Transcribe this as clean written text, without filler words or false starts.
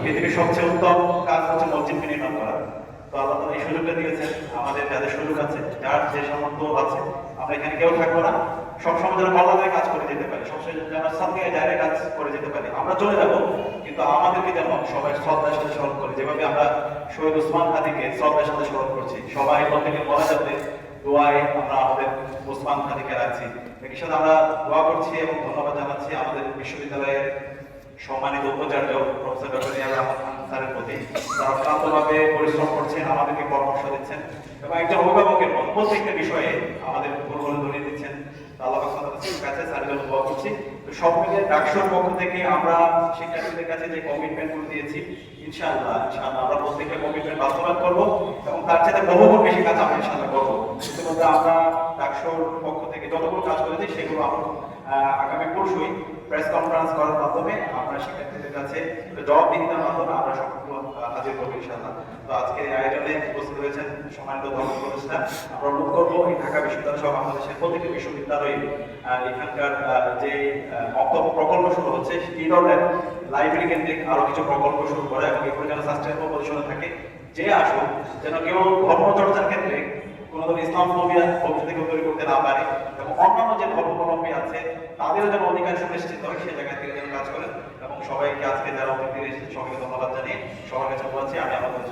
পৃথিবীর সবচেয়ে উত্তম কাজ হচ্ছে মসজিদকে নির্মাণ করা। তো আল্লাহ তাআলা এই সুযোগটা দিয়েছেন আমাদের, যাদের সুযোগ আছে, যার যে সামর্থ্য আছে, আমরা এখানে কেউ থাকবো না, সবসময় যেন কল্যাণের কাজ করে যেতে পারি, সবসময় যেন সাদকায়ে জারিয়ার কাজ করে যেতে পারি। আমরা চলে যাব, কিন্তু আমাদেরকে যেন সবাই শ্রদ্ধার সাথে স্মরণ করে, যেভাবে আমরা শহীদ ওসমান হাদিকে শ্রদ্ধার সাথে স্মরণ করছি। সবাই প্রত্যেকে বলা যাবে দোয়ায় আমরা আমাদের ওসমান হাদিকে রাখছি। একই সাথে আমরা দোয়া করছি এবং ধন্যবাদ জানাচ্ছি আমাদের বিশ্ববিদ্যালয়ের সম্মানিত উপাচার্য প্রফেসর ডক্টর নিয়ামুর রহমান খান স্যারের প্রতি। তারা অক্লান্তভাবে পরিশ্রম করছেন, আমাদেরকে পরামর্শ দিচ্ছেন এবং একজন অভিভাবকের মতো প্রত্যেকটা বিষয়ে আমাদের ভুল বলে ধরিয়ে দিচ্ছেন। আল্লাহ তাআলার কাছে স্যারের জন্য দোয়া করছি। তো সব মিলিয়ে ডাকসুর পক্ষ থেকে আমরা শিক্ষার্থীদের কাছে যে কমিটমেন্টগুলো দিয়েছি, ইনশাআল্লাহ আমরা প্রত্যেকটা কমিটমেন্ট বাস্তবায়ন করবো এবং তার চাইতে বহুগুণ বেশি কাজ আমরা ইনশাআল্লাহ করবো। ইতিমধ্যে আমরা ডাকসুর পক্ষ থেকে যতগুলো কাজ করেছি সেগুলো আমরা আগামী পরশুই প্রেস কনফারেন্স করার মাধ্যমে আমরা শিক্ষার্থীদের কাছে জবাবদিহিতার মাধ্যমে আমরা সবগুলো হাজির করবো ইনশাআল্লাহ। তো আজকে আয়োজনে উপস্থিত হয়েছেন সম্মানিত ধর্ম উপদেষ্টা। আমরা অনুরোধ করবো এই ঢাকা বিশ্ববিদ্যালয় সহ বাংলাদেশের প্রতিটি বিশ্ববিদ্যালয়ে এখানকার যে বক্তব্য প্রকল্প শুরু হচ্ছে, এই ধরনের লাইব্রেরি কেন্দ্রিক আরো কিছু প্রকল্প শুরু করে এবং এগুলো যেন সাস্টেনেবল পজিশনে থাকে। যে আসুন যেন কেউ ধর্মচর্চার ক্ষেত্রে কোনো ধরনের ইসলাম ফোবিয়া ভবিষ্যতে কেউ তৈরি করতে না পারে এবং অন্যান্য যে ধর্মাবলম্বী আছে তাদেরও যেন অধিকার সুনিশ্চিত হয়, সেই জায়গা থেকে যেন কাজ করেন। এবং সবাইকে আজকে যারা অতিথি এসেছে সবাইকে ধন্যবাদ জানিয়ে সবার কাছে বলছি আমি আমাদের